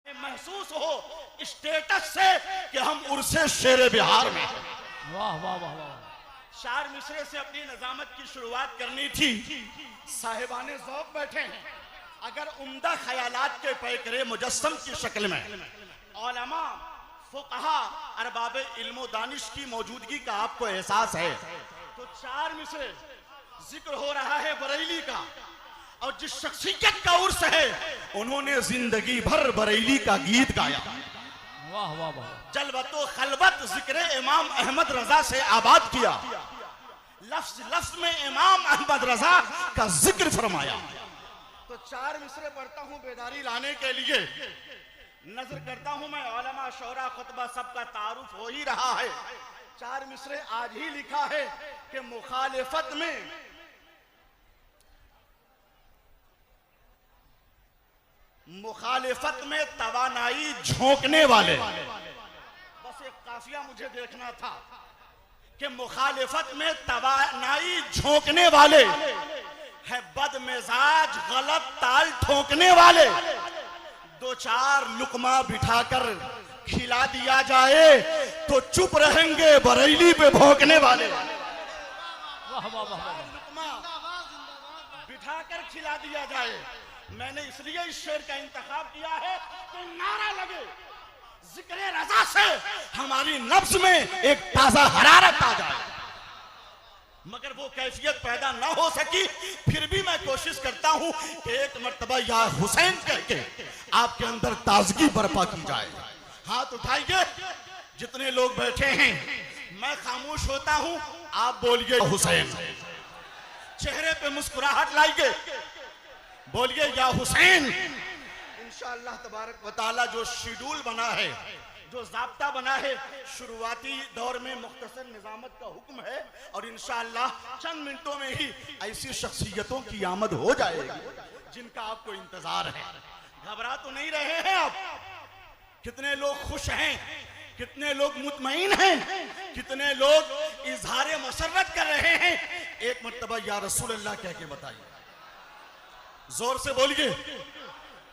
महसूस हो स्टेटस से कि हम उर्से शेर बिहार में। वाह वाह वाह वाह। शार मिसरे से अपनी नजामत की शुरुआत करनी थी। साहिबाने ज़ौक़ बैठे हैं। अगर उम्दा ख्यालात के पैकरे मुजस्सम की शक्ल में उलमा फुक़हा अरबाब इल्म दानिश की मौजूदगी का आपको एहसास है तो चार मिसरे जिक्र हो रहा है बरेली का, और जिस शख्सियत का उर्स है उन्होंने जिंदगी भर बरेली का गीत गाया। वाह वाह वाह। जलवतो खलबत जिक्र इमाम अहमद रजा से आबाद किया, लफ्ज लफ्ज में इमाम अहमद रजा का जिक्र फरमाया। तो चार मिसरे पढ़ता हूं बेदारी लाने के लिए। नजर करता हूं मैं उलमा शोरा खुतबा सबका तारुफ हो ही रहा है। चार मिसरे आज ही लिखा है कि मुखालिफत में तवानाई झोंकने वाले, बस एक काफिया मुझे देखना था कि मुखालिफत में तवानाई झोंकने वाले है बदमिजाज गलत ताल ठोकने वाले। दो चार लुकमा बिठाकर खिला दिया जाए तो चुप रहेंगे बरेली पे भौंकने वाले। वाह वाह वाह। लुकमा बिठाकर खिला दिया जाए। मैंने इसलिए इस शेर का इंतखाब किया है कि नारा लगे, जिक्र रजा से हमारी नफ्स में एक ताजा हरारत आ जाए। मगर वो कैफियत पैदा ना हो सकी, फिर भी मैं कोशिश करता हूं कि एक मर्तबा या हुसैन कह के आपके अंदर ताजगी बर्पा की जाए। हाथ उठाइए जितने लोग बैठे हैं। मैं खामोश होता हूं, आप बोलिए हुसैन। चेहरे पे मुस्कुराहट लाइए, बोलिए या हुसैन। इंशाअल्लाह तबारक व तआला जो शेड्यूल बना है, जो ज़ाब्ता बना है, शुरुआती दौर में मुख्तसर निज़ामत का हुक्म है और इंशाअल्लाह चंद मिनटों में ही ऐसी शख्सियतों की आमद हो जाएगी जिनका आपको इंतजार है। घबरा तो नहीं रहे हैं आप? कितने लोग खुश हैं, कितने लोग मुतमईन हैं, कितने लोग इजहार मसर्रत कर रहे हैं? एक मर्तबा या रसूल अल्लाह कह के बताइए, जोर से बोलिए।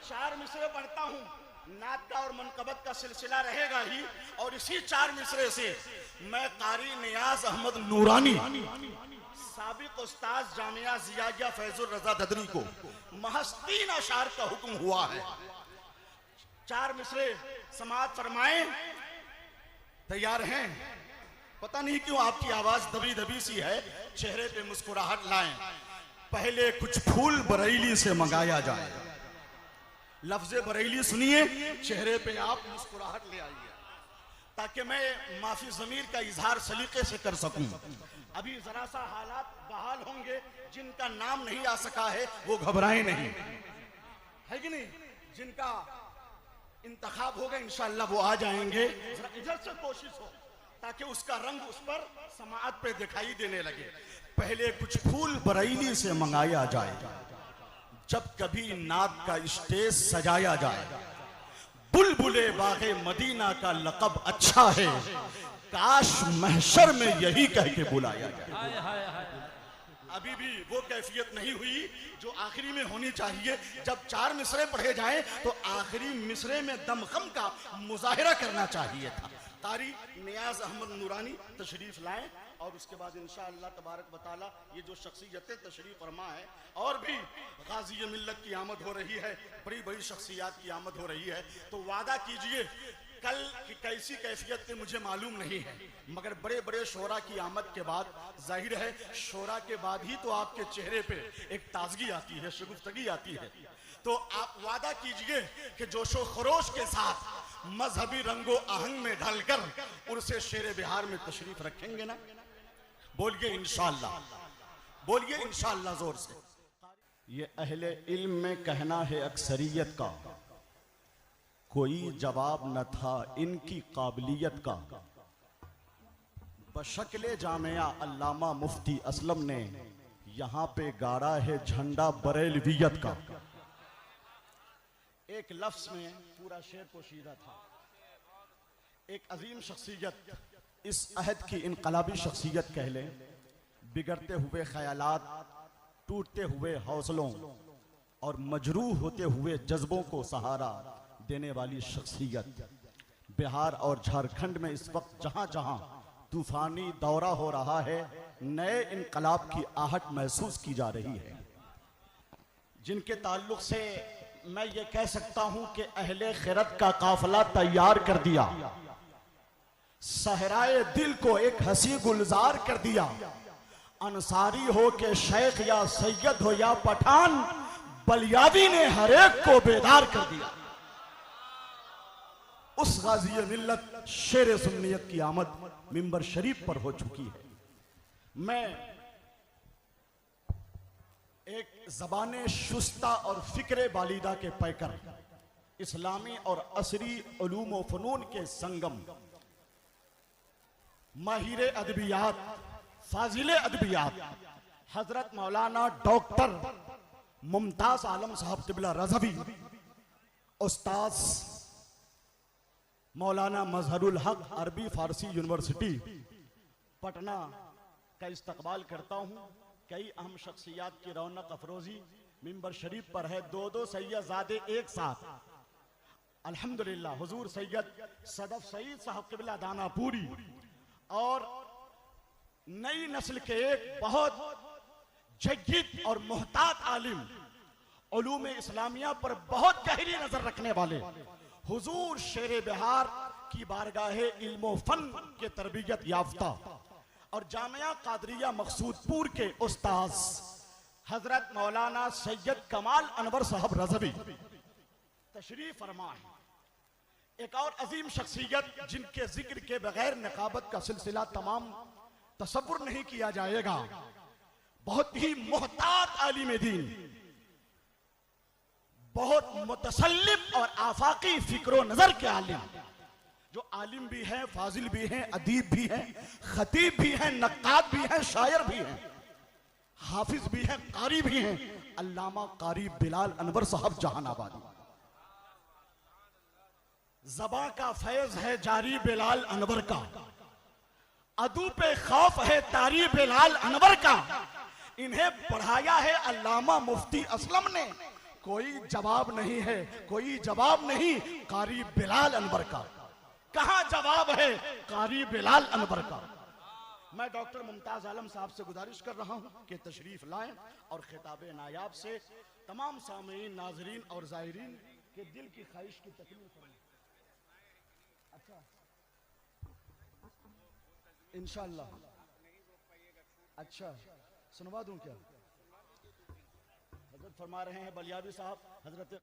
चार मिसरे पढ़ता हूं, नात का और मनकबत का सिलसिला रहेगा ही, और इसी चार मिसरे से मैं कारी नियाज अहमद नूरानी साबिक उस्ताद जामिया जियाया फैजुर रजा ददरी को महज 3 अशार का हुक्म हुआ है। चार मिसरे समाअत फरमाएं। तैयार हैं? पता नहीं क्यों आपकी आवाज दबी दबी सी है, चेहरे पे मुस्कुराहट लाएं। पहले कुछ फूल बरेली से मंगाया जाए। लफ्ज़े बरेली सुनिए, चेहरे पे आप मुस्कुराहट ले आइए ताकि मैं माफी ज़मीर का इजहार सलीके से कर सकूं। अभी जरा सा हालात बहाल होंगे, जिनका नाम नहीं आ सका है वो घबराएं नहीं, है कि नहीं? जिनका इंतखाब होगा इंशाअल्लाह वो आ जाएंगे। इधर से कोशिश हो ताकि उसका रंग उस पर समाअत पे दिखाई देने लगे। पहले कुछ फूल बरेली से मंगाया जाए, जब कभी नात का स्टेज सजाया जाए। बुलबुले बागे मदीना का लक़ब अच्छा है, काश महशर में यही कह के बुलाया जाए। अभी भी वो कैफियत नहीं हुई जो आखिरी में होनी चाहिए। जब चार मिसरे पढ़े जाएं तो आखिरी मिसरे में दमखम का मुजाहिरा करना चाहिए था। कारी नियाज अहमद नूरानी तशरीफ लाएं और उसके बाद इंशाअल्लाह तबारक व तआला ये जो शख्सियतें तशरीफ फरमा है, और भी गाज़ी मिल्लत की आमद हो रही है, बड़ी बड़ी शख्सियात की आमद हो रही है। तो वादा कीजिए, कल की कैसी कैफियत थी मुझे मालूम नहीं है, मगर बड़े बड़े शोरा की आमद के बाद जाहिर है शोरा के बाद ही तो आपके चेहरे पे एक ताजगी आती है, शगुफ्तगी आती है। तो आप वादा कीजिए कि जोशो खरोश के साथ मजहबी रंगो आहंग में ढलकर उर्से शेर बिहार में तशरीफ रखेंगे ना? बोलिए इंशाअल्लाह, बोलिए इंशाअल्लाह जोर से। ये अहले इल्म में कहना है अक्सरियत का, कोई जवाब न था इनकी काबिलियत का। बशक्ले जामिया अल्लामा मुफ्ती असलम ने यहाँ पे गाड़ा है झंडा बरेलवियत का। एक लफ्ज में पूरा शेर पोशीदा था। एक अजीम शख्सियत, इस अहद की इनकलाबी शख्सियत कह लें, बिगड़ते हुए ख्यालात, टूटते हुए हौसलों और मजरूह होते हुए जज्बों को सहारा देने वाली शख्सियत। बिहार और झारखंड में इस वक्त जहां जहां तूफानी दौरा हो रहा है, नए इनकलाब की आहट महसूस की जा रही है, जिनके ताल्लुक से मैं ये कह सकता हूं कि अहले खिरत का काफिला तैयार कर दिया, सहराए दिल को एक हंसी गुलजार कर दिया। अंसारी हो के शेख या सैयद हो या पठान, बलियादी ने हर एक को बेदार कर दिया। उस गाजी मिल्लत शेर सुन्नियत की आमद मिंबर शरीफ पर हो चुकी है। मैं एक ज़बाने शुस्ता और फिक्रे बालिदा के पैकर, इस्लामी और असरी उलूम व फ़नून के संगम, माहिर अदबियात, फाजिले अदबियात हजरत मौलाना डॉक्टर मुमताज आलम साहब तिबला रज़वी, उस्ताद मौलाना मजहरुल हक अरबी फारसी यूनिवर्सिटी पटना का इस्तकबाल करता हूँ। कई अहम शख्सियात की रौनक अफरोजी मिंबर शरीफ पर है। दो सैयदजादे एक साथ, अल्हम्दुलिल्लाह। हुजूर सैयद सदफ सईद साहब क़िबला दानापुरी और नई नस्ल के एक बहुत जय्यद और मुहतात आलिम, उलूम इस्लामिया पर बहुत गहरी नजर रखने वाले हुजूर शेर बिहार की बारगाहे इल्म फन के तरबियत याफ्ता और जामिया कादरिया मकसूदपुर के उस्ताद हजरत मौलाना सैयद कमाल अनवर साहब रज़वी तशरीफ फरमा है। एक और अजीम शख्सियत जिनके जिक्र के बगैर निकाबत का सिलसिला तमाम तसव्वुर नहीं किया जाएगा, बहुत ही मोहतात आलिम दीन, बहुत मुतसल्लिम और आफाकी फिक्रो नजर के आलिम, जो आलिम भी हैं, फाजिल भी हैं, अदीब भी हैं, खतीब भी हैं, नक्काद भी हैं, शायर भी हैं, हाफिज भी हैं, कारी भी हैं। अल्लामा कारी बिलाल अनवर साहब जहानाबादी। ज़बां का फैज है जारी बिलाल अनवर का, अदू पे खौफ है तारी बिलाल अनवर का, इन्हें पढ़ाया है अल्लामा मुफ्ती असलम ने। कोई जवाब नहीं है, कोई जवाब नहीं कारी बिलाल अनवर का। कहां जवाब है कारी बिलाल अनवर का? मैं डॉक्टर मुमताज आलम साहब से गुजारिश कर रहा हूं कि तशरीफ लाएं और खिताब नायाब से तमाम सामीन, नाजरीन और ज़ाहिरीन के दिल की ख्वाहिश की तकमील करें। अच्छा, इंशाअल्लाह। अच्छा, सुनवा दूं क्या? हजरत फरमा रहे हैं बलियाबी साहब, हजरत